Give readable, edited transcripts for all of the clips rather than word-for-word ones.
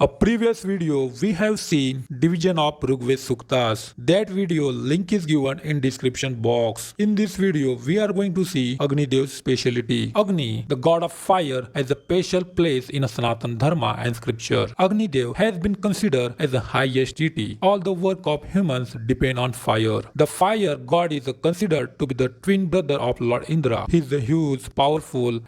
A previous video we have seen division of Rigved Suktas. That video link is given in description box. In this video we are going to see Agni Dev's speciality. Agni, the god of fire, has a special place in Sanatana Dharma and scripture. Agni Dev has been considered as the highest deity. All the work of humans depend on fire. The fire god is considered to be the twin brother of Lord Indra. He is huge, powerful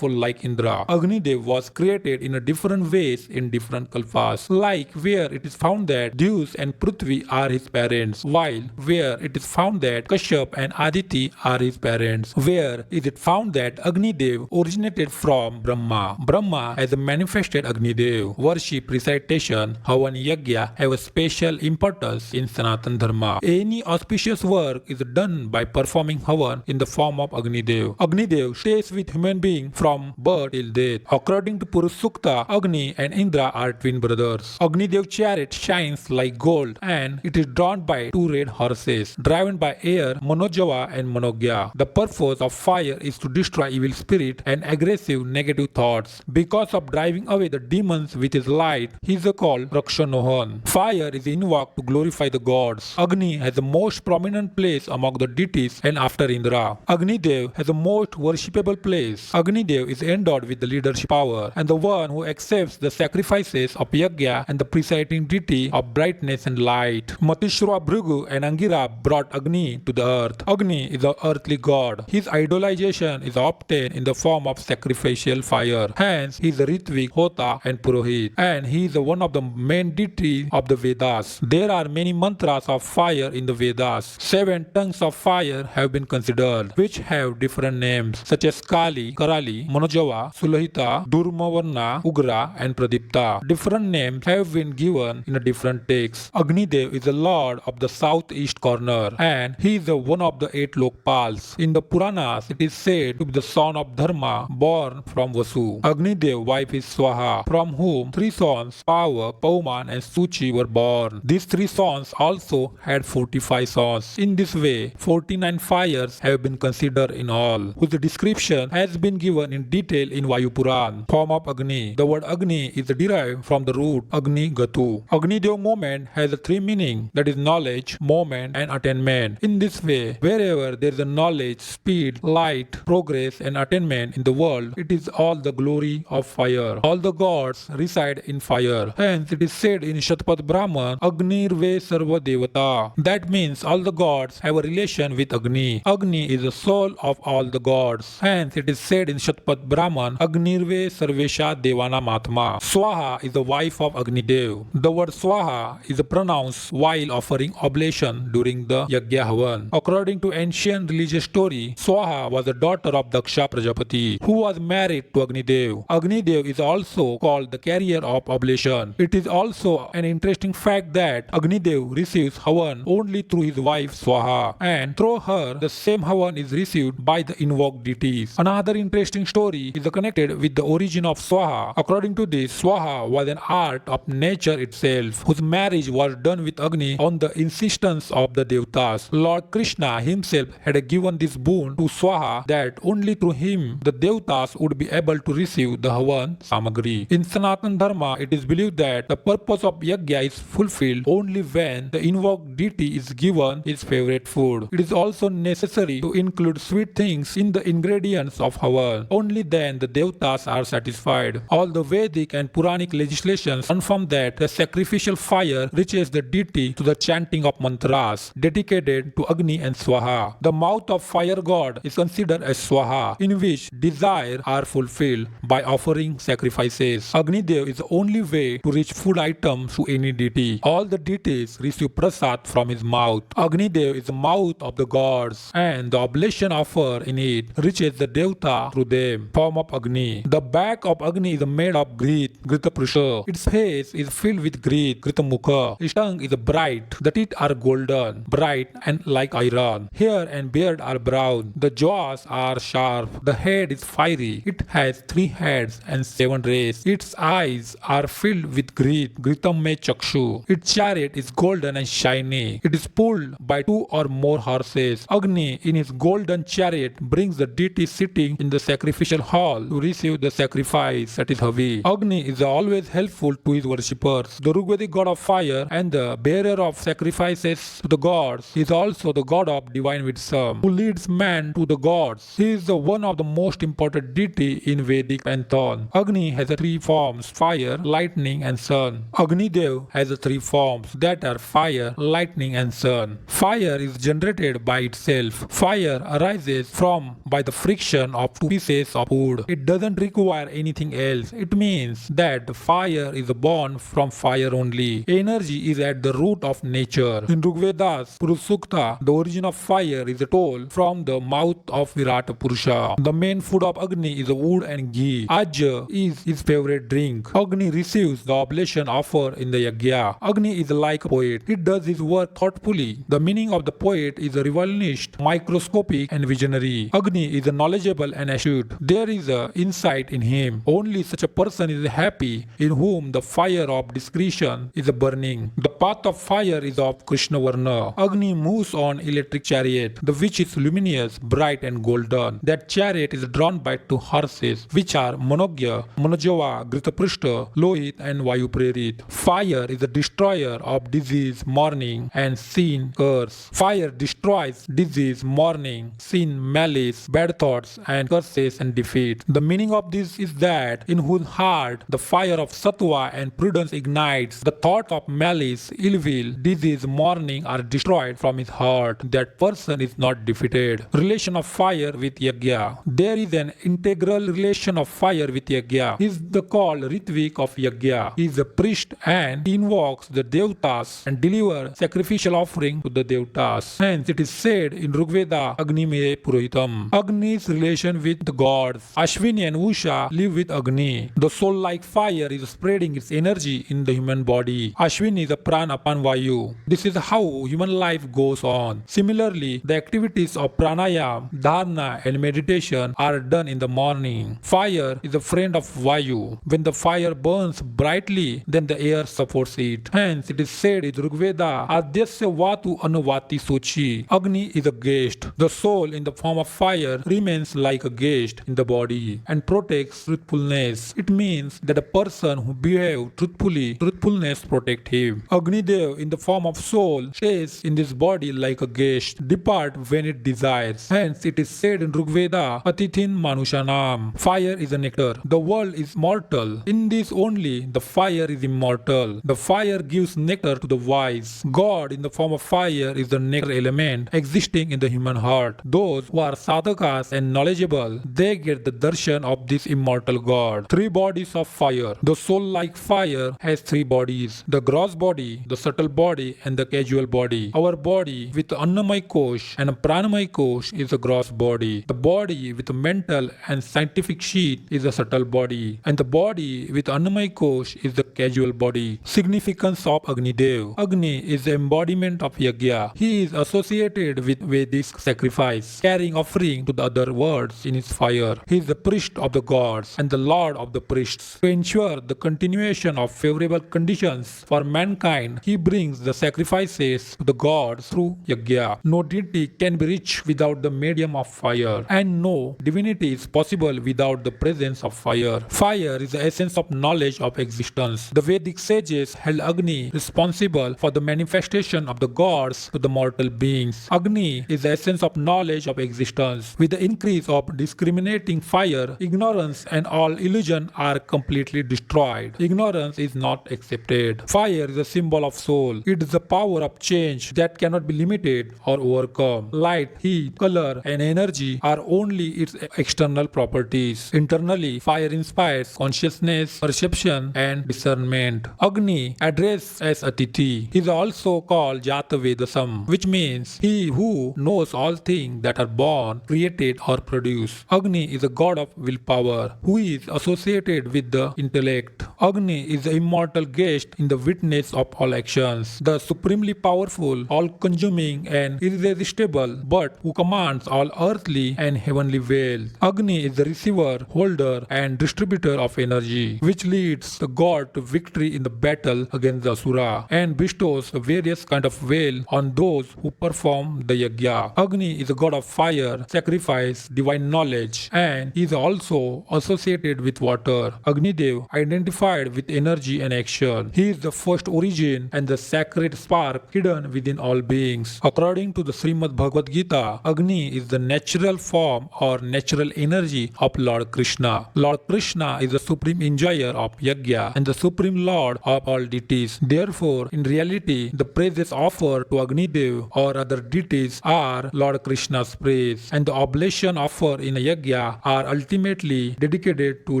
like Indra. Agni Dev was created in a different ways in different kalpas, like where it is found that Zeus and Prithvi are his parents, while where it is found that Kashyap and Aditi are his parents. Where is it found that Agni Dev originated from Brahma. Brahma has manifested Agni Dev. Worship, recitation, Havan Yagya have a special importance in Sanatana Dharma. Any auspicious work is done by performing Havan in the form of Agni Dev. Agni Dev stays with human being from birth till death. According to Purush Sukta, Agni and Indra are twin brothers. Agni Dev's chariot shines like gold and it is drawn by two red horses, driven by air, Manojava and Manogya. The purpose of fire is to destroy evil spirit and aggressive negative thoughts. Because of driving away the demons with his light, he is called Rakshanohan. Fire is invoked to glorify the gods. Agni has the most prominent place among the deities and after Indra. Agni Dev has the most worshipable place. Agni Dev is endowed with the leadership power and the one who accepts the sacrifices of Yagya and the presiding deity of brightness and light. Matishra, Bhrigu and Angira brought Agni to the earth. Agni is the earthly god. His idolization is obtained in the form of sacrificial fire. Hence, he is the Ritvik, Hota and Purohit, and he is one of the main deities of the Vedas. There are many mantras of fire in the Vedas. 7 tongues of fire have been considered, which have different names such as Kali, Karali, Manojava, Sulahita, Durmavarna, Ugra and Pradipta. Different names have been given in a different texts. Agni Dev is the lord of the southeast corner and he is one of the 8 Lokpals. In the Puranas, it is said to be the son of Dharma born from Vasu. Agni Dev's wife is Swaha, from whom 3 sons, Pava, Pauman and Suchi were born. These 3 sons also had 45 sons. In this way, 49 fires have been considered in all, whose description has been given in detail in Vayu Puran. Form of Agni. The word Agni is derived from the root Agni Gatu. Agni Dev moment has 3 meanings, that is knowledge, moment and attainment. In this way, wherever there is a knowledge, speed, light, progress and attainment in the world, it is all the glory of fire. All the gods reside in fire. Hence it is said in Shatpat Brahman, Agnirve Sarva Devata. That means all the gods have a relation with Agni. Agni is the soul of all the gods. Hence it is said in Shatpat Brahman, Agnirve Sarvesha Devana Matma. Swaha is the wife of Agni Dev. The word Swaha is pronounced while offering oblation during the Yagya Havan. According to ancient religious story, Swaha was the daughter of Daksha Prajapati, who was married to Agni Dev. Agni Dev is also called the carrier of oblation. It is also an interesting fact that Agni Dev receives Havan only through his wife Swaha, and through her the same Havan is received by the invoked deities. Another interesting story is connected with the origin of Swaha. According to this, Swaha was an art of nature itself, whose marriage was done with Agni on the insistence of the devtas. Lord Krishna himself had given this boon to Swaha that only through him the devtas would be able to receive the Havan Samagri. In Sanatana Dharma, it is believed that the purpose of Yagya is fulfilled only when the invoked deity is given his favorite food. It is also necessary to include sweet things in the ingredients of Havan. Only then the devtas are satisfied. All the Vedic and Puranic legislations confirm that the sacrificial fire reaches the deity through the chanting of mantras dedicated to Agni and Swaha. The mouth of fire god is considered as Swaha, in which desires are fulfilled by offering sacrifices. Agni Dev is the only way to reach food items to any deity. All the deities receive prasad from his mouth. Agni Dev is the mouth of the gods, and the oblation offered in it reaches the devta through them. Form of Agni. The back of Agni is made of Grit, Grita Prusha. Its face is filled with Grit, Grita Mukha. Its tongue is bright. The teeth are golden, bright and like iron. Hair and beard are brown. The jaws are sharp. The head is fiery. It has 3 heads and 7 rays. Its eyes are filled with Grit, Gritam Me Chakshu. Its chariot is golden and shiny. It is pulled by 2 or more horses. Agni in his golden chariot brings the deity sitting in the sacrificial hall to receive the sacrifice, that is Havi. Agni is always always helpful to his worshippers. The Rigvedic god of fire and the bearer of sacrifices to the gods is also the god of divine wisdom, who leads man to the gods. He is the one of the most important deity in Vedic pantheon. Agni has three forms: fire, lightning, and sun. Agni Dev has three forms that are fire, lightning, and sun. Fire is generated by itself. Fire arises from by the friction of two pieces of wood. It doesn't require anything else. It means that the fire is born from fire only. Energy is at the root of nature. In Rigveda's Purusha Sukta, the origin of fire is told from the mouth of Virata Purusha. The main food of Agni is wood and ghee. Ajya is his favorite drink. Agni receives the oblation offered in the yagya. Agni is like a poet. He does his work thoughtfully. The meaning of the poet is a revolutionist, microscopic, and visionary. Agni is knowledgeable and astute. There is a insight in him. Only such a person is happy in whom the fire of discretion is burning. The path of fire is of Krishna Varna. Agni moves on electric chariot, the which is luminous, bright, and golden. That chariot is drawn by two horses, which are Manogya, Manojava, Gritaprishta, Lohit, and Vayu Prerit. Fire is the destroyer of disease, mourning, and sin, curse. Fire destroys disease, mourning, sin, malice, bad thoughts, and curses and defeat. The meaning of this is that in whose heart the fire of sattva and prudence ignites, the thought of malice, ill will, disease, mourning are destroyed from his heart. That person is not defeated. Relation of fire with yagya. There is an integral relation of fire with yagya. He is the called Ritvik of yagya. He is a priest and he invokes the devtas and deliver sacrificial offering to the devtas. Hence it is said in Rigveda, Agni me Purohitam. Agni's relation with the gods. Ashwini and Usha live with Agni. The soul-like fire is spreading its energy in the human body. Ashwini is a prana upon Vayu. This is how human life goes on. Similarly, the activities of pranayam, dharana, and meditation are done in the morning. Fire is a friend of Vayu. When the fire burns brightly, then the air supports it. Hence, it is said in Rigveda, Adyasya Vatu Anuvati Suchi. Agni is a guest. The soul in the form of fire remains like a guest in the body and protects truthfulness. It means that a person who behaves truthfully, truthfulness protects him. Agni Dev in the form of soul stays in this body like a guest, depart when it desires. Hence it is said in Rigveda, Atithin Manushanam. Fire is a nectar. The world is mortal. In this only the fire is immortal. The fire gives nectar to the wise. God in the form of fire is the nectar element existing in the human heart. Those who are sadhakas and knowledgeable, they get the darshan of this immortal God. Three bodies of fire. The soul-like fire has three bodies: the gross body, the subtle body, and the casual body. Our body with Annamay Kosh and Pranamay Kosh is a gross body. The body with mental and scientific sheath is a subtle body, and the body with Annamay Kosh is the casual body. Significance of Agni Dev. Agni is the embodiment of Yagya. He is associated with Vedic sacrifice, carrying offering to the other worlds in his fire. He is the priest of the gods and the lord of the priests. To ensure the continuation of favorable conditions for mankind, he brings the sacrifices to the gods through Yagya. No deity can be reached without the medium of fire, and no divinity is possible without the presence of fire. Fire is the essence of knowledge of existence. The Vedic sages held Agni responsible for the manifestation of the gods to the mortal beings. Agni is the essence of knowledge of existence. With the increase of discriminating fire, ignorance and all illusion are completely destroyed. Ignorance is not accepted. Fire is a symbol of soul. It is the power of change that cannot be limited or overcome. Light, heat, color, and energy are only its external properties. Internally, fire inspires consciousness, perception, and discernment. Agni, addressed as Atithi, is also called Jatavedasam, which means he who knows all things that are born, created, or produced. Agni is a god of willpower who is associated with the intellect. Agni is the immortal guest in the witness of all actions, the supremely powerful, all-consuming, and irresistible, but who commands all earthly and heavenly wealth. Agni is the receiver, holder, and distributor of energy, which leads the god to victory in the battle against the Asura and bestows various kind of wealth on those who perform the yagya. Agni is a god of fire, sacrifice, divine knowledge, and he is also associated with water. Agni Dev identified with energy and action. He is the first origin and the sacred spark hidden within all beings. According to the Srimad Bhagavad Gita, Agni is the natural form or natural energy of Lord Krishna. Lord Krishna is the supreme enjoyer of yajna and the supreme lord of all deities. Therefore, in reality, the praises offered to Agni Dev or other deities are Lord Krishna's praise, and the oblation offered in a yajna are ultimately dedicated to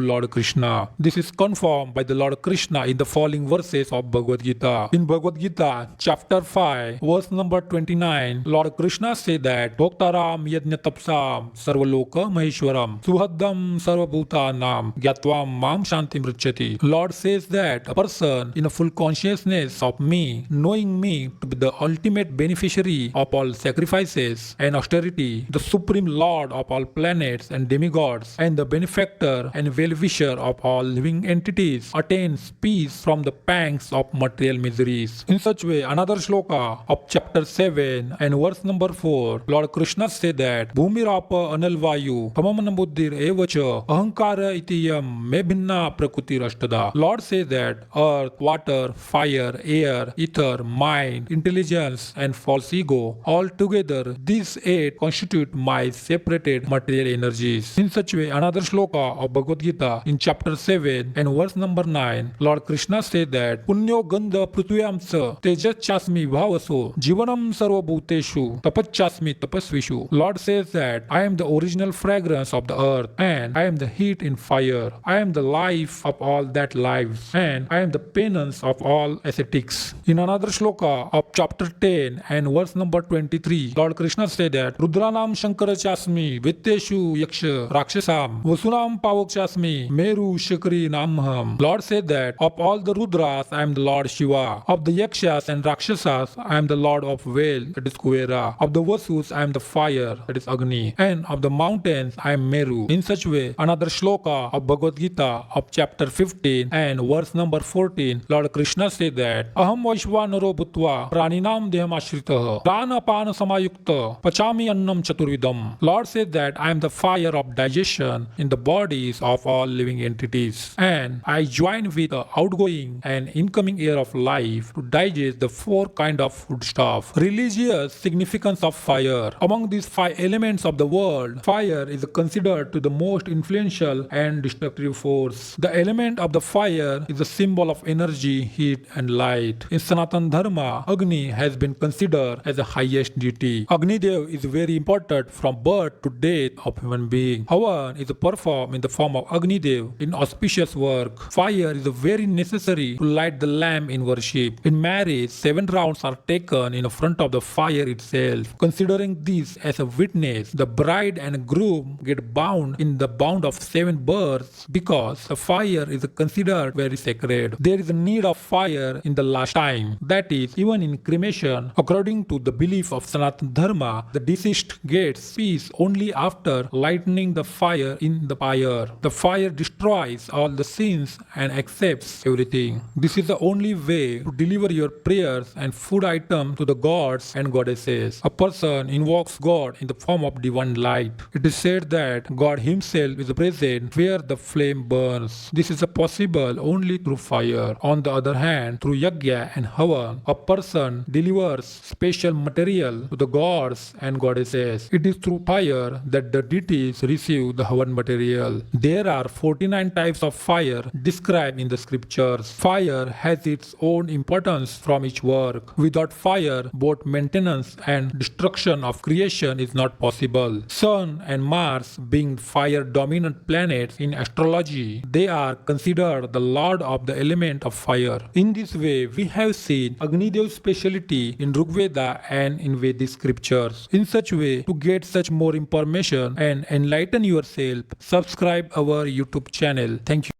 Lord Krishna. This is confirmed by the Lord Krishna in the following verses of Bhagavad Gita. In Bhagavad Gita, chapter 5, verse number 29, Lord Krishna said that Bhoktaram yajna tapsam sarvaloka maheshwaram suhaddam sarvabhutanam gyatvam mam shantim richati. Lord says that a person in a full consciousness of me, knowing me to be the ultimate beneficiary of all sacrifices and austerity, the supreme lord of all planets and demigods, and the benefactor and well-wisher of all living entities, attains peace from the pangs of material miseries. In such way, another shloka of chapter 7 and verse number 4, Lord Krishna said that Bhumirapa analvayu tamamana buddhir evacha ahankara itiyam me bhinna prakuti rashtada. Lord says that earth, water, fire, air, ether, mind, intelligence, and false ego, all together, these eight constitute my separated material energies. In such way, another shloka of Bhagavad Gita in chapter 7 and verse number 9, Lord Krishna said that Punyo gandha prithuyamsa tejachasmi bhavaso jivanam sarva bhuteshu tapachasmi tapasvishu. Lord says that I am the original fragrance of the earth, and I am the heat in fire. I am the life of all that lives, and I am the penance of all ascetics. In another shloka of chapter 10 and verse number 23, Lord Krishna said that Rudranam Shankarachasmi Vitteshu Yaksha Rakshasam Vasunam Pavakshasmi Meru Shakri Namham. Lord said that of all the Rudras I am the Lord Shiva, of the Yakshas and Rakshasas I am the Lord of Vel, that is Kuvera, of the Vasus I am the fire, that is Agni, and of the mountains I am Meru. In such way, another shloka of Bhagavad Gita of chapter 15 and verse number 14, Lord Krishna said that Aham Vaishvanaro Bhutva Praninam Deham Ashritah Prana Pana Samayukta Pachami Annam Chaturvidam. Lord said that I am the fire of digestion in the bodies of all living entities, and I join with the outgoing and incoming air of life to digest the four kind of foodstuff. Religious significance of fire. Among these five elements of the world, fire is considered to the most influential and destructive force. The element of the fire is a symbol of energy, heat, and light. In Sanatana Dharma, Agni has been considered as the highest deity. Agni Dev is very important from birth to death of human being. Havan is performed in the form of Agni Dev in auspicious work. Fire is very necessary to light the lamp in worship. In marriage, 7 rounds are taken in front of the fire itself. Considering this as a witness, the bride and groom get bound in the bond of 7 births because the fire is considered very sacred. There is a need of fire in the last time. That is, even in cremation, according to the belief of Sanatana Dharma, the deceased gets peace only after lightening the fire in the pyre. The fire destroys all the sins and accepts everything. This is the only way to deliver your prayers and food items to the gods and goddesses. A person invokes God in the form of divine light. It is said that God himself is present where the flame burns. This is possible only through fire. On the other hand, through yajna and havan, a person delivers special material to the gods and goddesses. It is through fire that the deities receive the havan material. There are 49 types of fire described in the scriptures. Fire has its own importance from each work. Without fire, both maintenance and destruction of creation is not possible. Sun and Mars being fire-dominant planets in astrology, they are considered the lord of the element of fire. In this way, we have seen Agni Dev's speciality in Rigveda and in Vedic scriptures. In such way, to get such more information and enlighten yourself, subscribe our YouTube channel. Thank you.